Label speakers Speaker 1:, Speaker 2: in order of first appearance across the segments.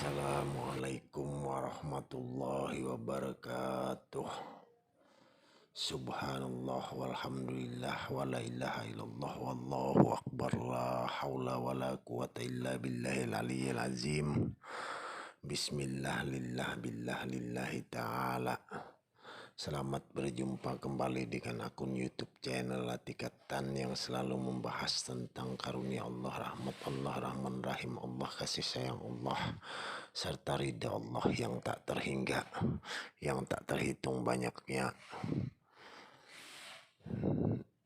Speaker 1: Assalamualaikum warahmatullahi wabarakatuh. Subhanallah walhamdulillah wa la ilaha illallah wallahu akbar la hawla wa la quwata illa billahil aliyyil azim. Bismillah lillah billah lillahi ta'ala. Selamat berjumpa kembali dengan akun YouTube channel Latikatan yang selalu membahas tentang karunia Allah, rahmat Allah, Rahman Rahim Allah, kasih sayang Allah, serta ridha Allah yang tak terhingga, yang tak terhitung banyaknya.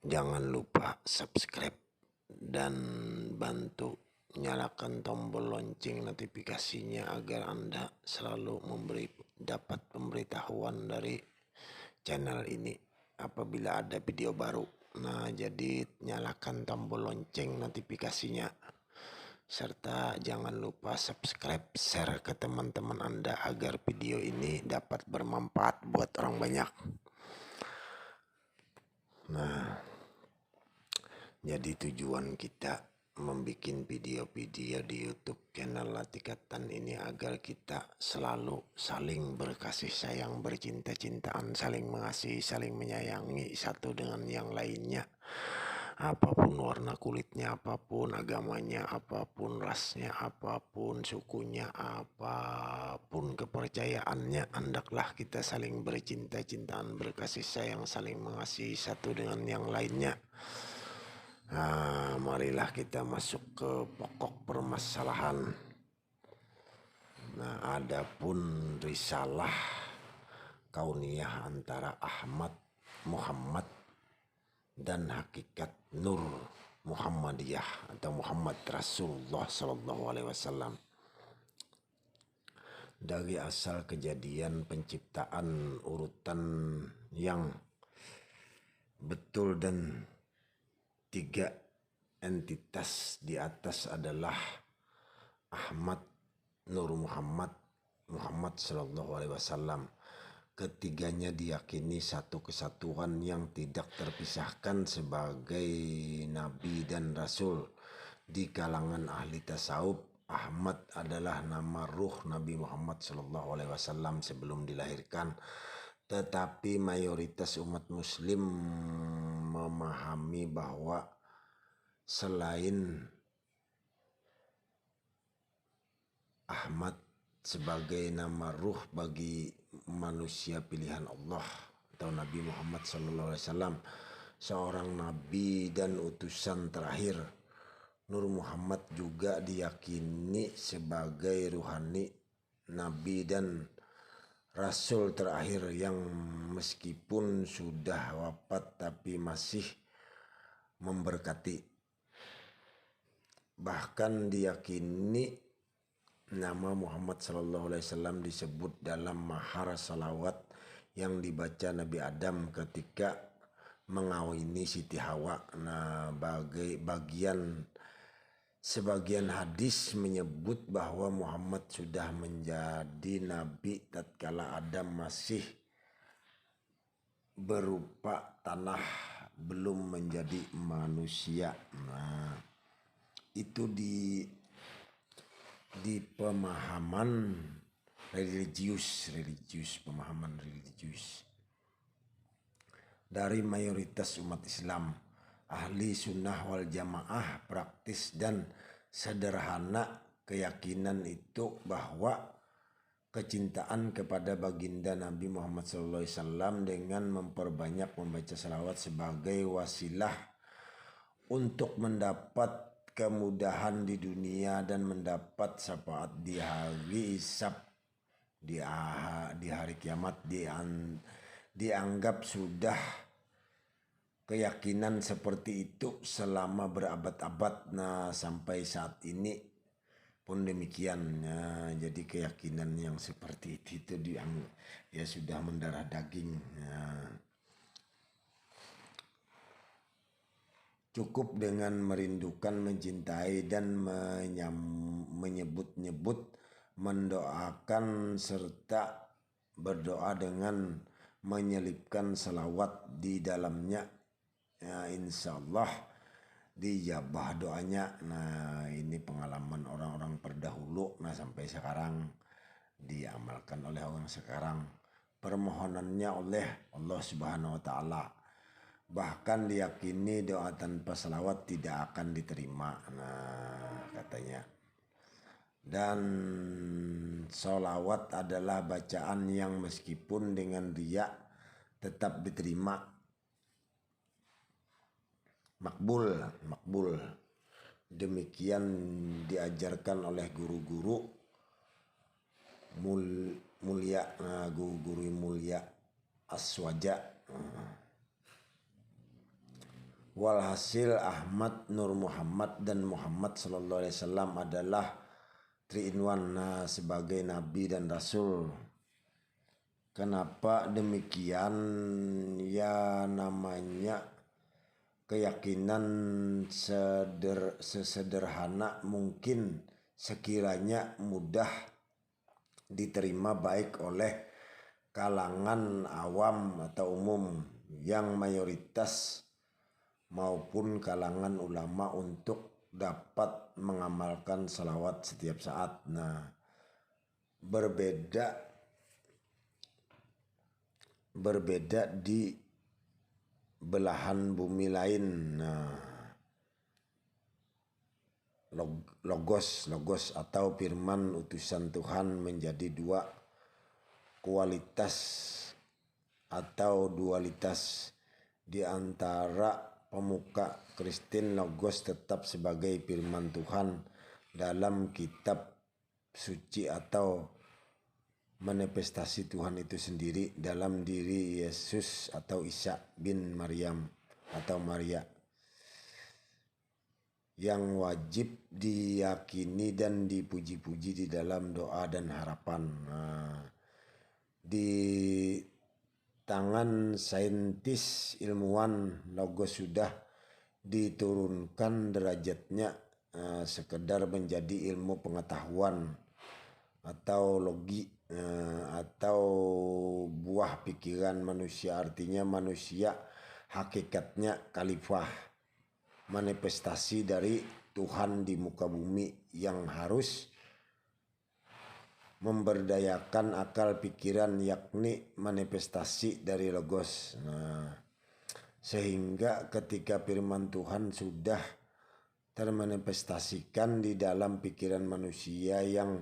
Speaker 1: Jangan lupa subscribe dan bantu nyalakan tombol lonceng notifikasinya agar Anda selalu dapat pemberitahuan dari channel ini apabila ada video baru. Nah, jadi nyalakan tombol lonceng notifikasinya serta jangan lupa subscribe, share ke teman-teman Anda agar video ini dapat bermanfaat buat orang banyak. Nah, jadi tujuan kita membuat video-video di YouTube channel Latikatan ini agar kita selalu saling berkasih sayang, bercinta-cintaan, saling mengasihi, saling menyayangi satu dengan yang lainnya. Apapun warna kulitnya, apapun agamanya, apapun rasnya, apapun sukunya, apapun kepercayaannya, hendaklah kita saling bercinta-cintaan, berkasih sayang, saling mengasihi satu dengan yang lainnya. Nah, marilah kita masuk ke pokok permasalahan. Nah, adapun risalah kauniyah antara Ahmad Muhammad dan hakikat Nur Muhammadiyah atau Muhammad Rasulullah Sallallahu Alaihi Wasallam. Dari asal kejadian penciptaan urutan yang betul dan tiga entitas di atas adalah Ahmad, Nur Muhammad, Muhammad Sallallahu Alaihi Wasallam. Ketiganya diyakini satu kesatuan yang tidak terpisahkan sebagai nabi dan rasul. Di kalangan ahli tasawuf, Ahmad adalah nama ruh Nabi Muhammad Sallallahu Alaihi Wasallam sebelum dilahirkan. Tetapi mayoritas umat muslim memahami bahwa selain Ahmad sebagai nama ruh bagi manusia pilihan Allah atau Nabi Muhammad SAW, seorang nabi dan utusan terakhir, Nur Muhammad juga diyakini sebagai ruhani nabi dan rasul terakhir yang meskipun sudah wafat tapi masih memberkati. Bahkan diyakini nama Muhammad Sallallahu Alaihi Wasallam disebut dalam mahar salawat yang dibaca Nabi Adam ketika mengawini Siti Hawa. Nah, sebagian hadis menyebut bahwa Muhammad sudah menjadi nabi tatkala Adam masih berupa tanah, belum menjadi manusia. Nah, itu di pemahaman religius, pemahaman religius dari mayoritas umat Islam. Ahli sunnah wal jamaah praktis dan sederhana keyakinan itu bahwa kecintaan kepada baginda Nabi Muhammad SAW dengan memperbanyak membaca salawat sebagai wasilah untuk mendapat kemudahan di dunia dan mendapat syafaat di hari hisab, di hari kiamat, dianggap sudah keyakinan seperti itu selama berabad-abad. Nah, sampai saat ini pun demikian. Nah, jadi keyakinan yang seperti itu ya sudah mendarah daging. Nah, cukup dengan merindukan, mencintai dan menyebut-nyebut, mendoakan serta berdoa dengan menyelipkan salawat di dalamnya. Ya, insya Allah dijabah doanya. Nah, ini pengalaman orang-orang terdahulu. Nah, sampai sekarang diamalkan oleh orang sekarang. Permohonannya oleh Allah Subhanahu wa taala. Bahkan diyakini doa tanpa selawat tidak akan diterima. Nah, katanya. Dan sholawat adalah bacaan yang meskipun dengan riya tetap diterima. Makbul. Demikian diajarkan oleh guru-guru mulia, guru-guru mulia Aswaja. Walhasil Ahmad, Nur Muhammad dan Muhammad sallallahu alaihi wasallam adalah 3 in 1 sebagai nabi dan rasul. Kenapa demikian? Ya namanya keyakinan sesederhana mungkin sekiranya mudah diterima baik oleh kalangan awam atau umum yang mayoritas maupun kalangan ulama untuk dapat mengamalkan salawat setiap saat. Nah, berbeda di belahan bumi lain. Nah, logos atau firman utusan Tuhan menjadi 2 kualitas atau dualitas. Di antara pemuka Kristen, logos tetap sebagai firman Tuhan dalam kitab suci atau manifestasi Tuhan itu sendiri dalam diri Yesus atau Isa bin Maryam atau Maria, yang wajib diyakini dan dipuji-puji di dalam doa dan harapan. Nah, di tangan saintis ilmuwan, logos sudah diturunkan derajatnya sekedar menjadi ilmu pengetahuan atau logi atau buah pikiran manusia. Artinya manusia hakikatnya khalifah, manifestasi dari Tuhan di muka bumi yang harus memberdayakan akal pikiran, yakni manifestasi dari logos. Nah, sehingga ketika firman Tuhan sudah termanifestasikan di dalam pikiran manusia yang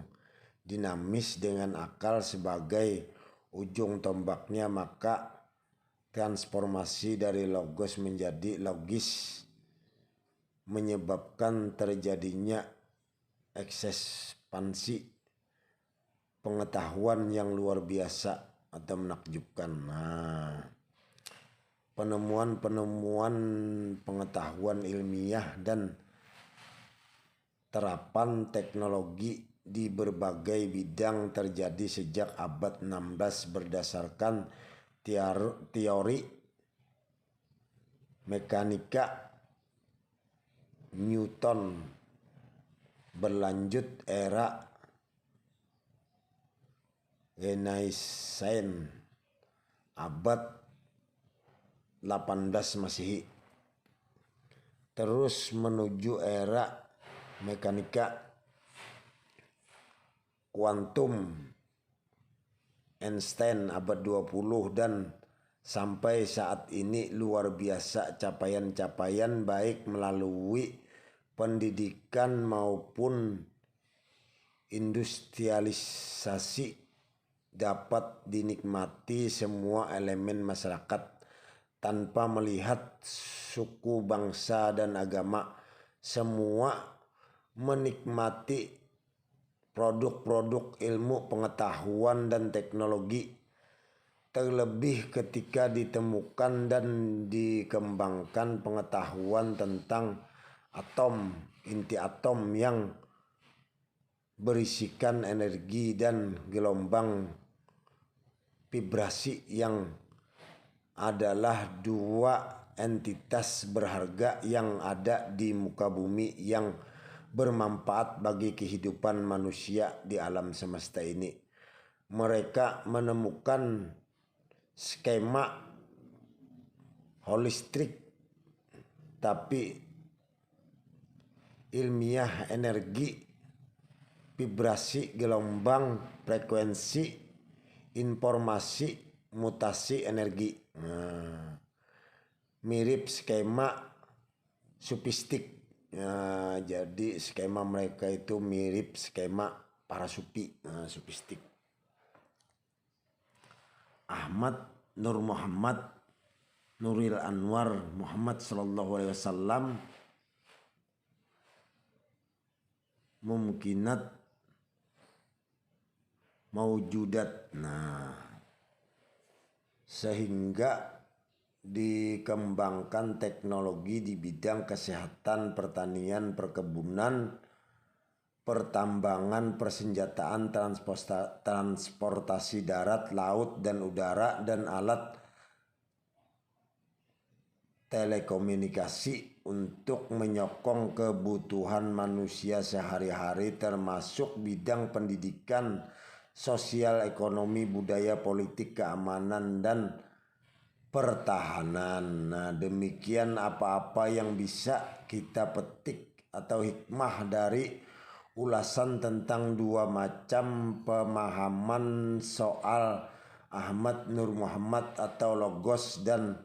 Speaker 1: dinamis dengan akal sebagai ujung tombaknya, maka transformasi dari logos menjadi logis menyebabkan terjadinya ekspansi pengetahuan yang luar biasa atau menakjubkan. Nah, penemuan pengetahuan ilmiah dan terapan teknologi di berbagai bidang terjadi sejak abad 16 berdasarkan teori mekanika Newton, berlanjut era Renaissance abad 18 Masehi, terus menuju era mekanika kuantum Einstein abad 20 dan sampai saat ini luar biasa capaian-capaian baik melalui pendidikan maupun industrialisasi dapat dinikmati semua elemen masyarakat tanpa melihat suku, bangsa, dan agama. Semua menikmati produk-produk ilmu, pengetahuan, dan teknologi, terlebih ketika ditemukan dan dikembangkan pengetahuan tentang atom, inti atom yang berisikan energi dan gelombang vibrasi yang adalah 2 entitas berharga yang ada di muka bumi yang bermanfaat bagi kehidupan manusia di alam semesta ini. Mereka menemukan skema holistik tapi ilmiah energi, vibrasi, gelombang, frekuensi, informasi, mutasi energi. Mirip skema supistik. Jadi skema mereka itu mirip skema para sufi, supistik. Ahmad Nur Muhammad Nuril Anwar Muhammad sallallahu alaihi wasallam mumkinat maujudat. Sehingga dikembangkan teknologi di bidang kesehatan, pertanian, perkebunan, pertambangan, persenjataan, transportasi darat, laut, dan udara, dan alat telekomunikasi untuk menyokong kebutuhan manusia sehari-hari, termasuk bidang pendidikan, sosial, ekonomi, budaya, politik, keamanan, dan pertahanan. Demikian apa-apa yang bisa kita petik atau hikmah dari ulasan tentang dua macam pemahaman soal Ahmad Nur Muhammad atau logos dan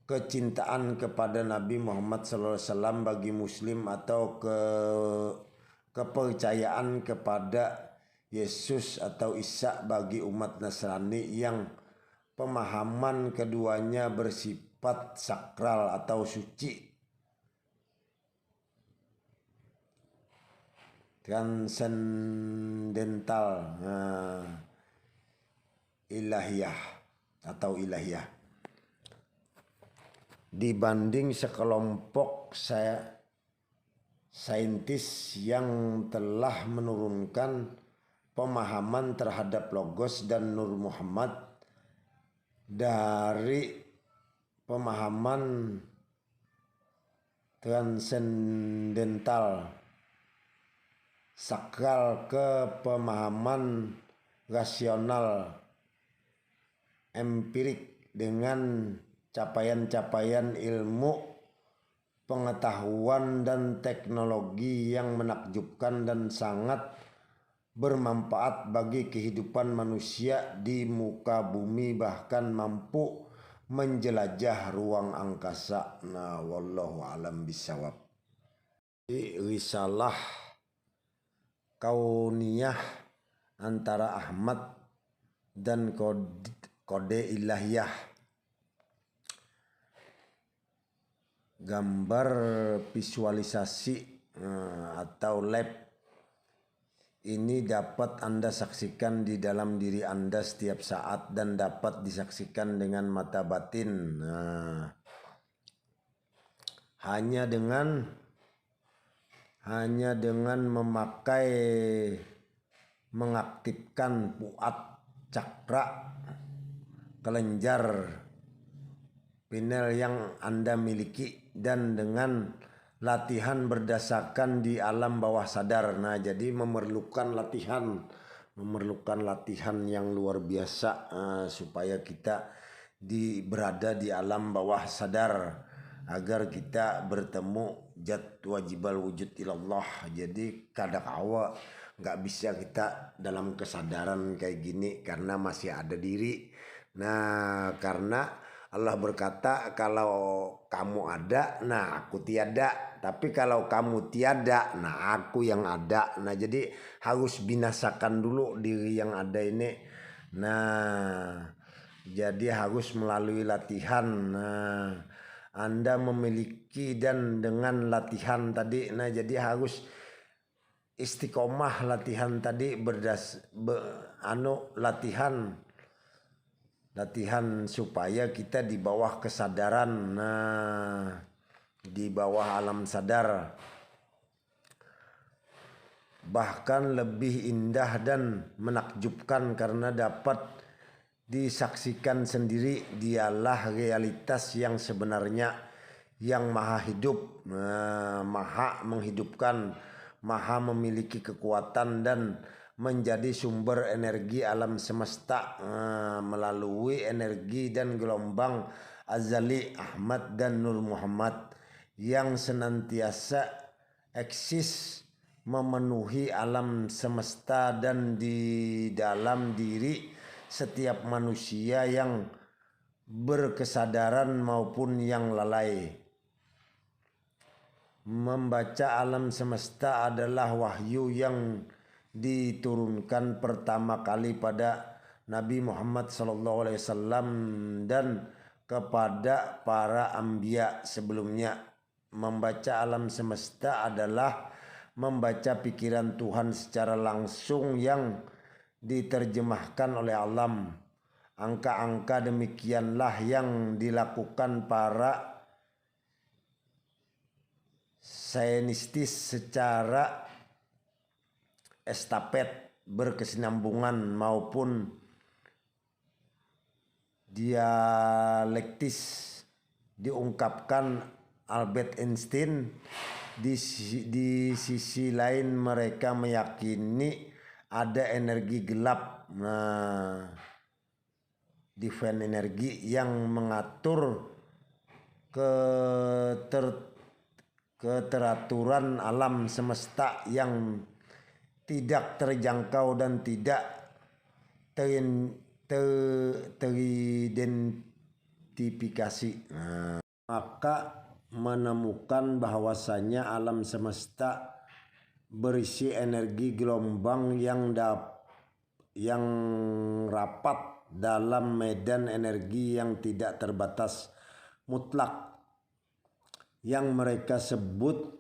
Speaker 1: kecintaan kepada Nabi Muhammad SAW bagi Muslim, atau kepercayaan kepada Yesus atau Isa bagi umat Nasrani, yang pemahaman keduanya bersifat sakral atau suci, transendental, ilahiyah atau ilahiyah, dibanding sekelompok saintis yang telah menurunkan pemahaman terhadap logos dan Nur Muhammad dari pemahaman transendental sakral ke pemahaman rasional empirik dengan capaian-capaian ilmu, pengetahuan, dan teknologi yang menakjubkan dan sangat bermanfaat bagi kehidupan manusia di muka bumi, bahkan mampu menjelajah ruang angkasa. Wallahu alam bisawab. Risalah kauniyah antara Ahmad dan kode ilahiyah. Gambar visualisasi atau lab ini dapat Anda saksikan di dalam diri Anda setiap saat dan dapat disaksikan dengan mata batin. Hanya dengan mengaktifkan puat cakra kelenjar pineal yang Anda miliki, dan dengan latihan berdasarkan di alam bawah sadar. Jadi memerlukan latihan yang luar biasa supaya kita berada di alam bawah sadar, agar kita bertemu zat wajibal wujud ilallah. Jadi kadang awal nggak bisa kita dalam kesadaran kayak gini karena masih ada diri. Karena Allah berkata, kalau kamu ada, aku tiada. Tapi kalau kamu tiada, aku yang ada. Jadi harus binasakan dulu diri yang ada ini. Jadi harus melalui latihan. Anda memiliki, dan dengan latihan tadi, jadi harus istiqomah latihan tadi, latihan supaya kita di bawah kesadaran, di bawah alam sadar. Bahkan lebih indah dan menakjubkan karena dapat disaksikan sendiri. Dialah realitas yang sebenarnya, yang maha hidup, maha menghidupkan, maha memiliki kekuatan, dan menjadi sumber energi alam semesta melalui energi dan gelombang azali Ahmad dan Nur Muhammad yang senantiasa eksis memenuhi alam semesta dan di dalam diri setiap manusia yang berkesadaran maupun yang lalai. Membaca alam semesta adalah wahyu yang diturunkan pertama kali pada Nabi Muhammad SAW dan kepada para anbiya sebelumnya. Membaca alam semesta adalah membaca pikiran Tuhan secara langsung yang diterjemahkan oleh alam. Angka-angka demikianlah yang dilakukan para saintistis secara estafet berkesinambungan maupun dialektis. Diungkapkan Albert Einstein. Di sisi lain mereka meyakini ada energi gelap, divine energi yang mengatur keteraturan alam semesta yang tidak terjangkau dan tidak teridentifikasi. Maka menemukan bahwasanya alam semesta berisi energi gelombang yang rapat dalam medan energi yang tidak terbatas mutlak, yang mereka sebut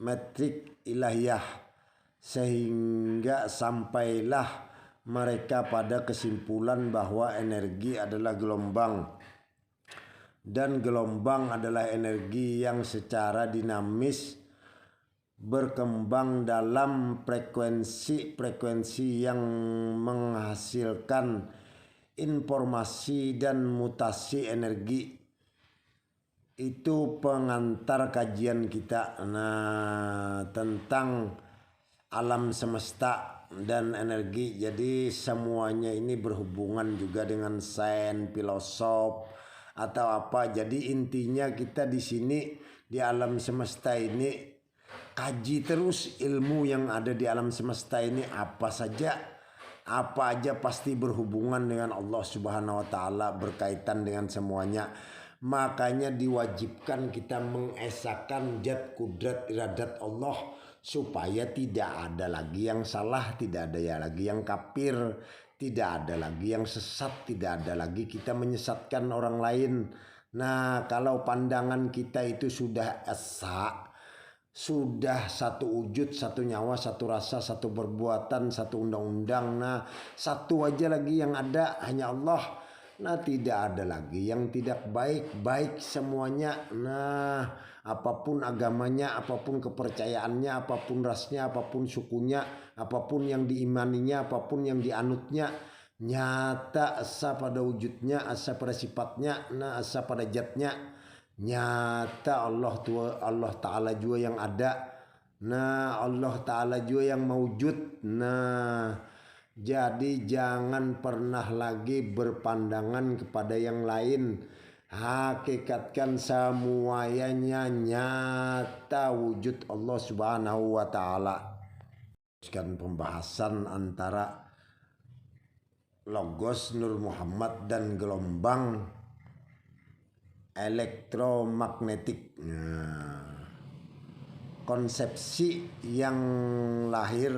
Speaker 1: metrik ilahiyah, sehingga sampailah mereka pada kesimpulan bahwa energi adalah gelombang dan gelombang adalah energi yang secara dinamis berkembang dalam frekuensi yang menghasilkan informasi dan mutasi energi. Itu pengantar kajian kita tentang alam semesta dan energi. Jadi semuanya ini berhubungan juga dengan sains, filosof atau apa. Jadi intinya kita di sini di alam semesta ini kaji terus ilmu yang ada di alam semesta ini, apa aja pasti berhubungan dengan Allah Subhanahu wa taala, berkaitan dengan semuanya. Makanya diwajibkan kita mengesahkan zat kudrat iradat Allah supaya tidak ada lagi yang salah, tidak ada lagi yang kafir, tidak ada lagi yang sesat, tidak ada lagi kita menyesatkan orang lain. Nah, kalau pandangan kita itu sudah esa, sudah satu wujud, satu nyawa, satu rasa, satu perbuatan, satu undang-undang. Nah, satu aja lagi yang ada hanya Allah. Nah, tidak ada lagi yang tidak baik semuanya. Nah, apapun agamanya, apapun kepercayaannya, apapun rasnya, apapun sukunya, apapun yang diimaninya, apapun yang dianutnya, nyata asa pada wujudnya, asa pada sifatnya, nah asa pada zatnya. Nyata Allah Ta'ala juga yang ada. Nah, Allah Ta'ala juga yang mewujud. Nah, jadi jangan pernah lagi berpandangan kepada yang lain. Hakikatkan semuanya nyata wujud Allah Subhanahu wa taala. Sekian pembahasan antara Logos Nur Muhammad dan gelombang elektromagnetik. Konsepsi yang lahir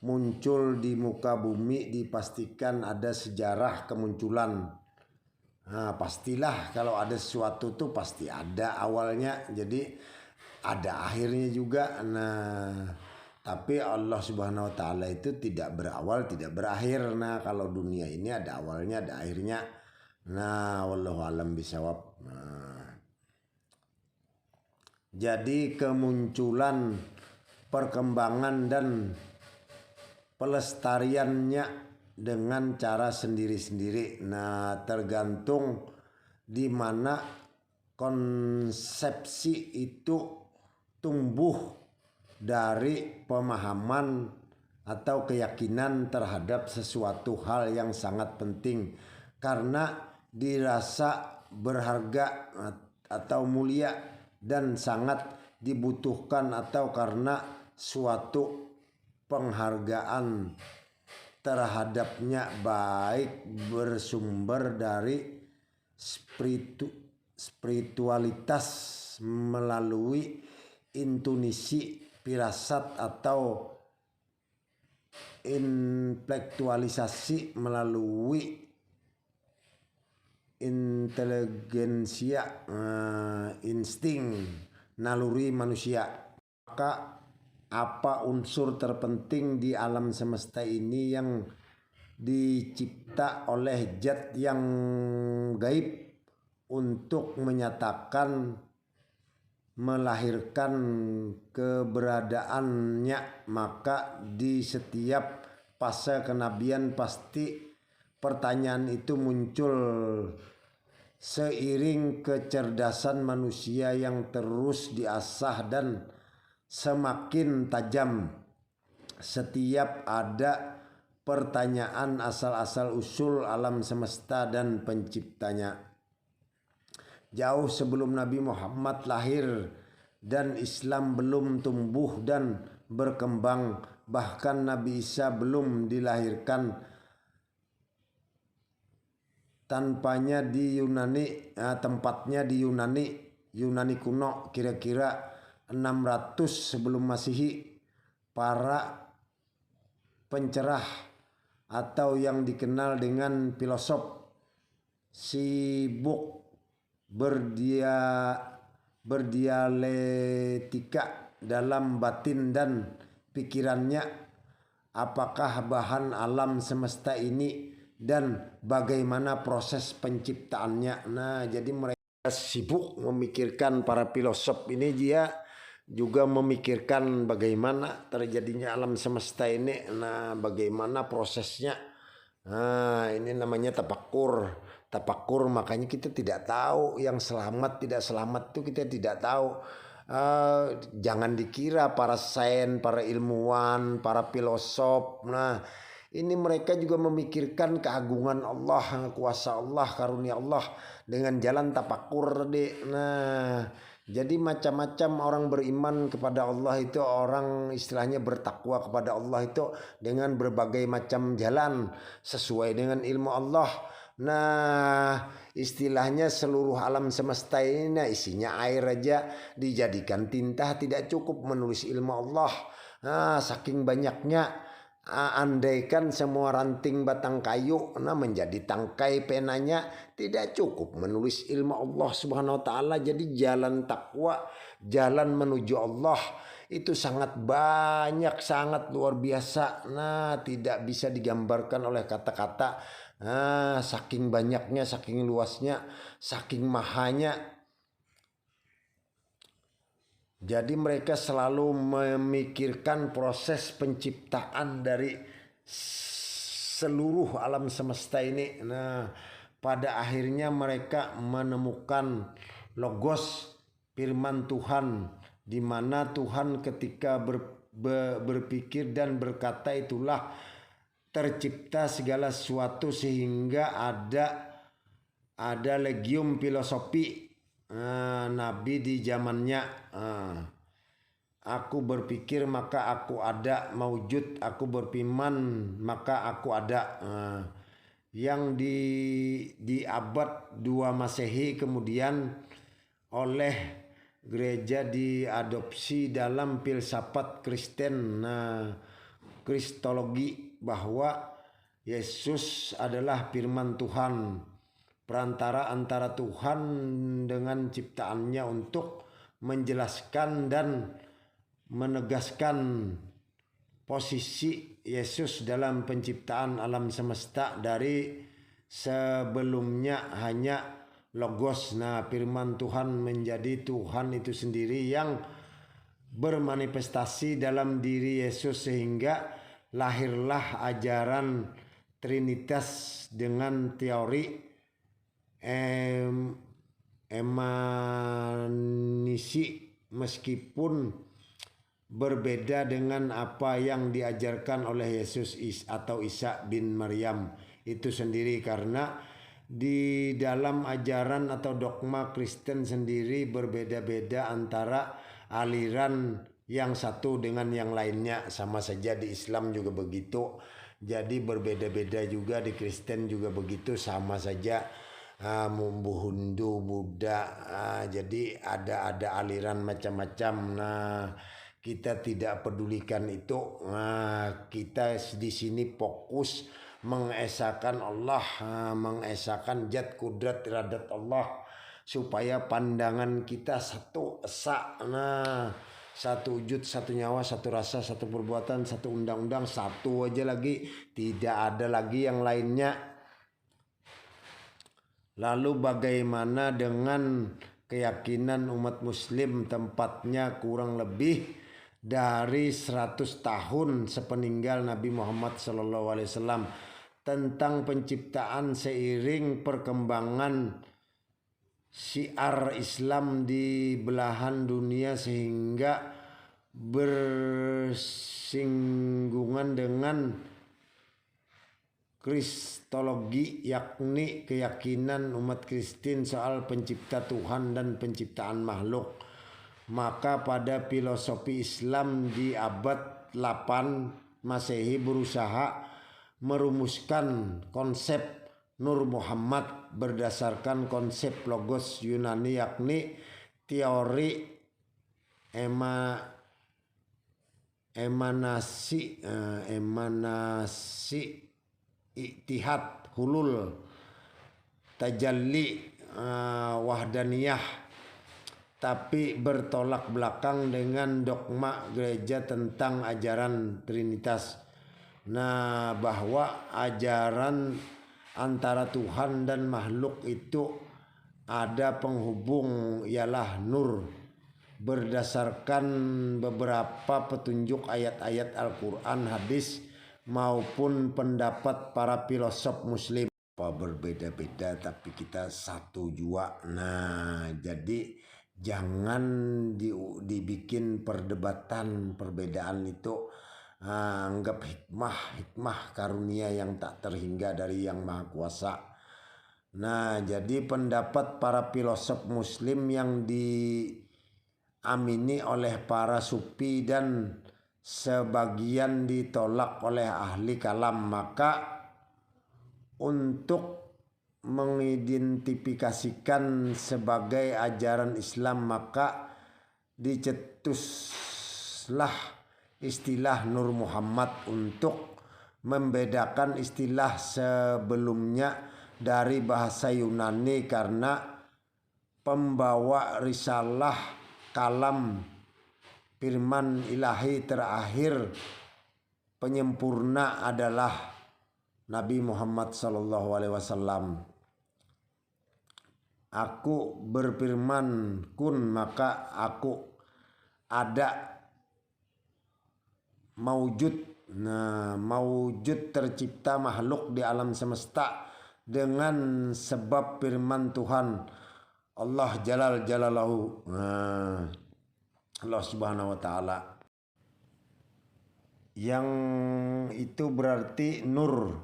Speaker 1: muncul di muka bumi dipastikan ada sejarah kemunculan. Nah, pastilah kalau ada sesuatu tuh pasti ada awalnya, jadi ada akhirnya juga. Nah, tapi Allah Subhanahu wa taala itu tidak berawal, tidak berakhir. Nah, kalau dunia ini ada awalnya, ada akhirnya. Nah, wallahu alam bisawab. Jadi kemunculan, perkembangan dan pelestariannya dengan cara sendiri-sendiri. Nah, tergantung di mana konsepsi itu tumbuh dari pemahaman atau keyakinan terhadap sesuatu hal yang sangat penting karena dirasa berharga atau mulia dan sangat dibutuhkan atau karena suatu penghargaan terhadapnya, baik bersumber dari spiritualitas melalui intuisi, firasat, atau intelektualisasi melalui inteligensia, insting, naluri manusia. Maka apa unsur terpenting di alam semesta ini yang dicipta oleh zat yang gaib untuk menyatakan, melahirkan keberadaannya? Maka di setiap fase kenabian pasti pertanyaan itu muncul seiring kecerdasan manusia yang terus diasah dan semakin tajam. Setiap ada pertanyaan asal-asal usul alam semesta dan penciptanya. Jauh sebelum Nabi Muhammad lahir dan Islam belum tumbuh dan berkembang, bahkan Nabi Isa belum dilahirkan, tempatnya di Yunani kuno, kira-kira 600 sebelum Masehi, para pencerah atau yang dikenal dengan filosof sibuk berdialektika dalam batin dan pikirannya, apakah bahan alam semesta ini dan bagaimana proses penciptaannya. Nah, jadi mereka sibuk memikirkan, para filosof ini dia juga memikirkan bagaimana terjadinya alam semesta ini. Nah, bagaimana prosesnya. Nah, ini namanya tapakur. Tapakur, makanya kita tidak tahu yang selamat tidak selamat itu kita tidak tahu. Jangan dikira para sains, para ilmuwan, para filosof. Nah, ini mereka juga memikirkan keagungan Allah, kuasa Allah, karunia Allah dengan jalan tapakur. Nah, jadi macam-macam orang beriman kepada Allah itu, orang istilahnya bertakwa kepada Allah itu dengan berbagai macam jalan sesuai dengan ilmu Allah. Nah, istilahnya seluruh alam semesta ini, nah, isinya air aja dijadikan tinta tidak cukup menulis ilmu Allah. Nah, saking banyaknya, andaikan semua ranting batang kayu menjadi tangkai penanya, tidak cukup menulis ilmu Allah Subhanahu wa taala. Jadi jalan takwa, jalan menuju Allah itu sangat banyak, sangat luar biasa. Nah, tidak bisa digambarkan oleh kata-kata. Nah, saking banyaknya, saking luasnya, saking mahanya. Jadi mereka selalu memikirkan proses penciptaan dari seluruh alam semesta ini. Nah, pada akhirnya mereka menemukan logos, firman Tuhan, di mana Tuhan ketika berpikir dan berkata, itulah tercipta segala sesuatu, sehingga ada legium filosofi. Nabi di zamannya, aku berpikir maka aku ada, maujud, aku berfirman maka aku ada. Yang di abad 2 Masehi kemudian oleh gereja diadopsi dalam filsafat Kristen, Kristologi, bahwa Yesus adalah firman Tuhan, perantara antara Tuhan dengan ciptaannya untuk menjelaskan dan menegaskan posisi Yesus dalam penciptaan alam semesta. Dari sebelumnya hanya logos, nah firman Tuhan menjadi Tuhan itu sendiri yang bermanifestasi dalam diri Yesus, sehingga lahirlah ajaran Trinitas dengan teori emanisi, meskipun berbeda dengan apa yang diajarkan oleh Yesus atau Isa bin Maryam itu sendiri, karena di dalam ajaran atau dogma Kristen sendiri berbeda-beda antara aliran yang satu dengan yang lainnya. Sama saja di Islam juga begitu. Jadi berbeda-beda juga di Kristen juga begitu, sama saja. Hindu, Buddha, jadi ada aliran macam-macam. Nah, kita tidak pedulikan itu. Nah, kita di sini fokus mengesahkan Allah, mengesahkan zat kudrat iradat Allah, supaya pandangan kita satu esa. Nah, satu wujud, satu nyawa, satu rasa, satu perbuatan, satu undang-undang, satu aja lagi, tidak ada lagi yang lainnya. Lalu bagaimana dengan keyakinan umat muslim, tempatnya kurang lebih dari 100 tahun sepeninggal Nabi Muhammad SAW, tentang penciptaan seiring perkembangan syiar Islam di belahan dunia sehingga bersinggungan dengan Kristologi, yakni keyakinan umat Kristen soal pencipta Tuhan dan penciptaan makhluk. Maka pada filosofi Islam di abad 8 Masehi berusaha merumuskan konsep Nur Muhammad berdasarkan konsep logos Yunani, yakni teori emanasi, ittihad, hulul, tajalli, wahdaniyah, tapi bertolak belakang dengan dogma gereja tentang ajaran Trinitas. Nah, bahwa ajaran antara Tuhan dan makhluk itu ada penghubung, ialah nur, berdasarkan beberapa petunjuk ayat-ayat Al-Quran, hadis, maupun pendapat para filosof muslim. Berbeda-beda tapi kita satu jua. Nah, jadi jangan dibikin perdebatan, perbedaan itu anggap hikmah karunia yang tak terhingga dari Yang Maha Kuasa. Nah, jadi pendapat para filosof muslim yang diamini oleh para sufi dan sebagian ditolak oleh ahli kalam. Maka untuk mengidentifikasikan sebagai ajaran Islam, maka dicetuslah istilah Nur Muhammad untuk membedakan istilah sebelumnya dari bahasa Yunani, karena pembawa risalah kalam firman ilahi terakhir penyempurna adalah Nabi Muhammad SAW. Aku berfirman kun, maka aku ada. Maujud. Nah, maujud tercipta makhluk di alam semesta dengan sebab firman Tuhan Allah Jalal Jalalahu. Nah, Allah Subhanahu wa Ta'ala, yang itu berarti Nur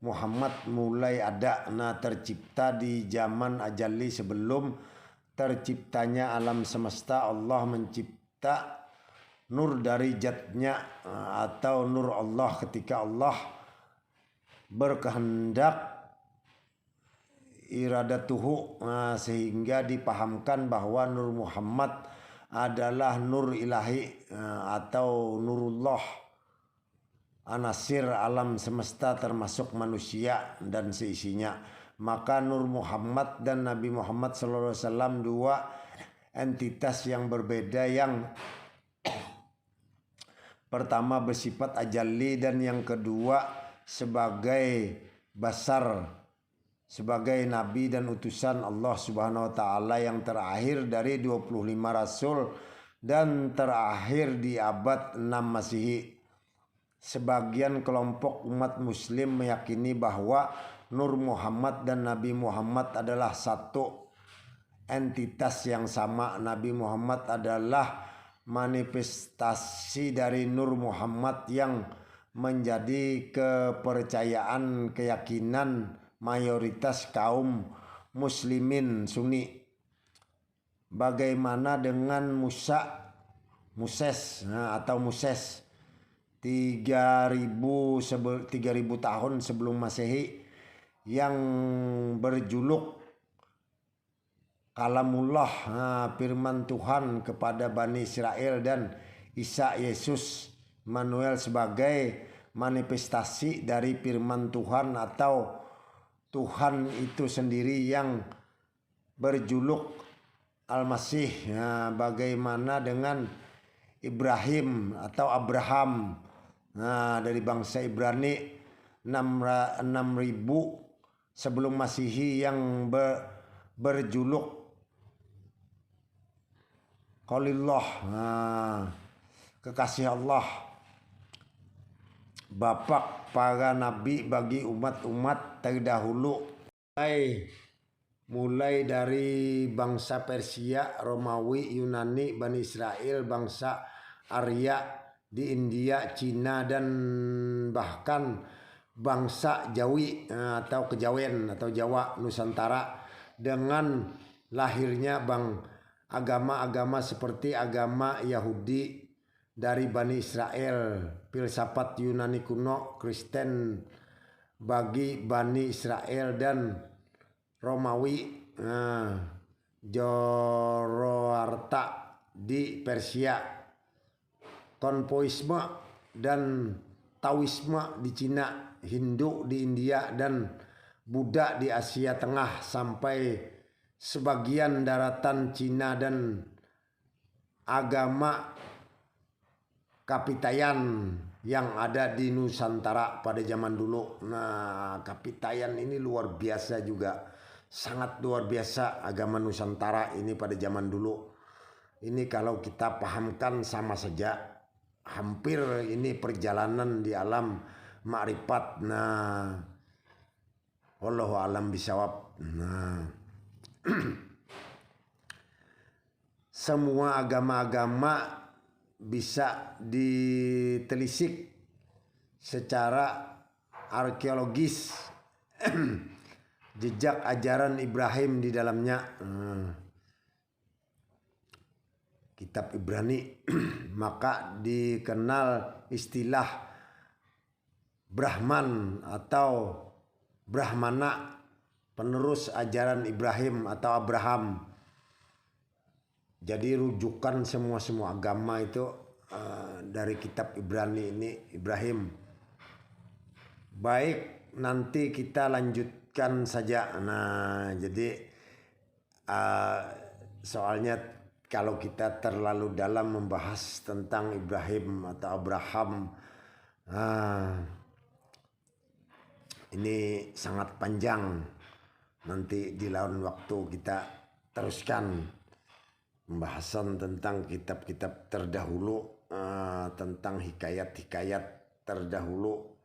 Speaker 1: Muhammad mulai ada. Nah, tercipta di zaman ajali sebelum terciptanya alam semesta. Allah mencipta nur dari zatnya atau nur Allah ketika Allah berkehendak, iradatuhu, sehingga dipahamkan bahwa Nur Muhammad adalah nur ilahi atau nurullah, anasir alam semesta termasuk manusia dan seisinya. Maka Nur Muhammad dan Nabi Muhammad SAW dua entitas yang berbeda, yang pertama bersifat ajali dan yang kedua sebagai basar, sebagai nabi dan utusan Allah Subhanahu wa Ta'ala yang terakhir dari 25 rasul dan terakhir di abad 6 Masehi. Sebagian kelompok umat muslim meyakini bahwa Nur Muhammad dan Nabi Muhammad adalah satu entitas yang sama. Nabi Muhammad adalah manifestasi dari Nur Muhammad yang menjadi kepercayaan, keyakinan mayoritas kaum muslimin Sunni. Bagaimana dengan Musa Moses atau Muses 3000 tahun sebelum Masehi, yang berjuluk Kalamullah, firman Tuhan kepada Bani Israel, dan Isa Yesus Manuel sebagai manifestasi dari firman Tuhan atau Tuhan itu sendiri yang berjuluk Al-Masih. Bagaimana dengan Ibrahim atau Abraham dari bangsa Ibrani 6000 sebelum Masehi yang berjuluk Khalilullah, kekasih Allah, bapak para nabi bagi umat-umat terdahulu, mulai dari bangsa Persia, Romawi, Yunani, Bani Israel, bangsa Arya di India, Cina, dan bahkan bangsa Jawi atau Kejawen atau Jawa Nusantara, dengan lahirnya agama-agama seperti agama Yahudi dari Bani Israel, filsafat Yunani kuno, Kristen bagi Bani Israel, dan Romawi, Zoroarta di Persia, Konfusianisme dan Taoisme di Cina, Hindu di India, dan Buddha di Asia Tengah, sampai sebagian daratan Cina, dan agama Kapitayan yang ada di Nusantara pada zaman dulu. Nah, Kapitayan ini luar biasa juga, sangat luar biasa agama Nusantara ini pada zaman dulu. Ini kalau kita pahamkan sama saja, hampir ini perjalanan di alam makrifat. Nah, wallahu alam bisawab. Nah, semua agama-agama bisa ditelisik secara arkeologis jejak ajaran Ibrahim di dalamnya. Kitab Ibrani maka dikenal istilah Brahman atau Brahmana, penerus ajaran Ibrahim atau Abraham. Jadi rujukan semua agama itu dari kitab Ibrani ini, Ibrahim. Baik, nanti kita lanjutkan saja. Nah, jadi soalnya kalau kita terlalu dalam membahas tentang Ibrahim atau Abraham, ini sangat panjang. Nanti di lain waktu kita teruskan pembahasan tentang kitab-kitab terdahulu, tentang hikayat-hikayat terdahulu.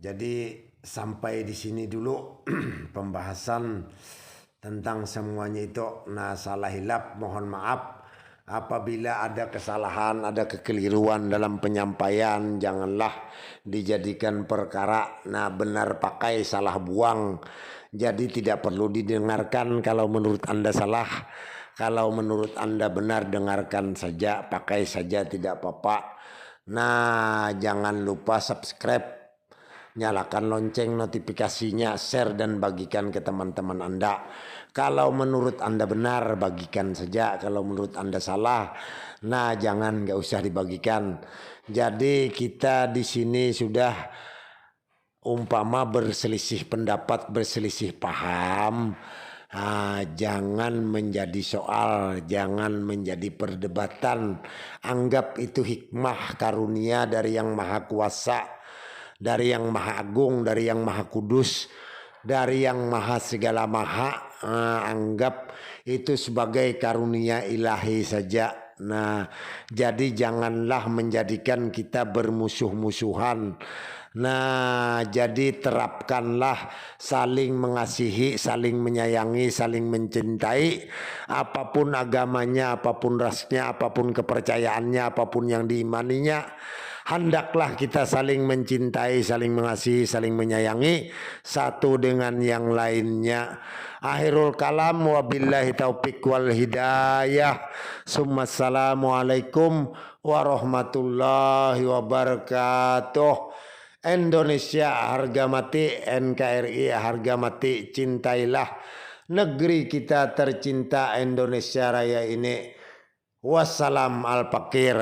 Speaker 1: Jadi sampai di sini dulu pembahasan tentang semuanya itu. Nah, salah hilap mohon maaf. Apabila ada kesalahan, ada kekeliruan dalam penyampaian, janganlah dijadikan perkara benar pakai salah buang. Jadi tidak perlu didengarkan kalau menurut Anda salah. Kalau menurut Anda benar, dengarkan saja, pakai saja, tidak apa-apa. Nah, jangan lupa subscribe, nyalakan lonceng notifikasinya, share dan bagikan ke teman-teman Anda. Kalau menurut Anda benar, bagikan saja. Kalau menurut Anda salah, nah jangan, nggak usah dibagikan. Jadi kita di sini sudah umpama berselisih pendapat, berselisih paham, jangan menjadi soal, jangan menjadi perdebatan. Anggap itu hikmah karunia dari Yang Maha Kuasa, dari Yang Maha Agung, dari Yang Maha Kudus, dari Yang Maha Segala Maha. Anggap itu sebagai karunia ilahi saja. Nah, jadi janganlah menjadikan kita bermusuh-musuhan. Nah, jadi terapkanlah saling mengasihi, saling menyayangi, saling mencintai. Apapun agamanya, apapun rasnya, apapun kepercayaannya, apapun yang diimaninya, Hendaklah kita saling mencintai, saling mengasihi, saling menyayangi satu dengan yang lainnya. Akhirul kalam, wabillahi taufiq wal hidayah. Assalamualaikum warahmatullahi wabarakatuh. Indonesia harga mati, NKRI harga mati, cintailah negeri kita tercinta Indonesia Raya ini. Wassalam al-fakir.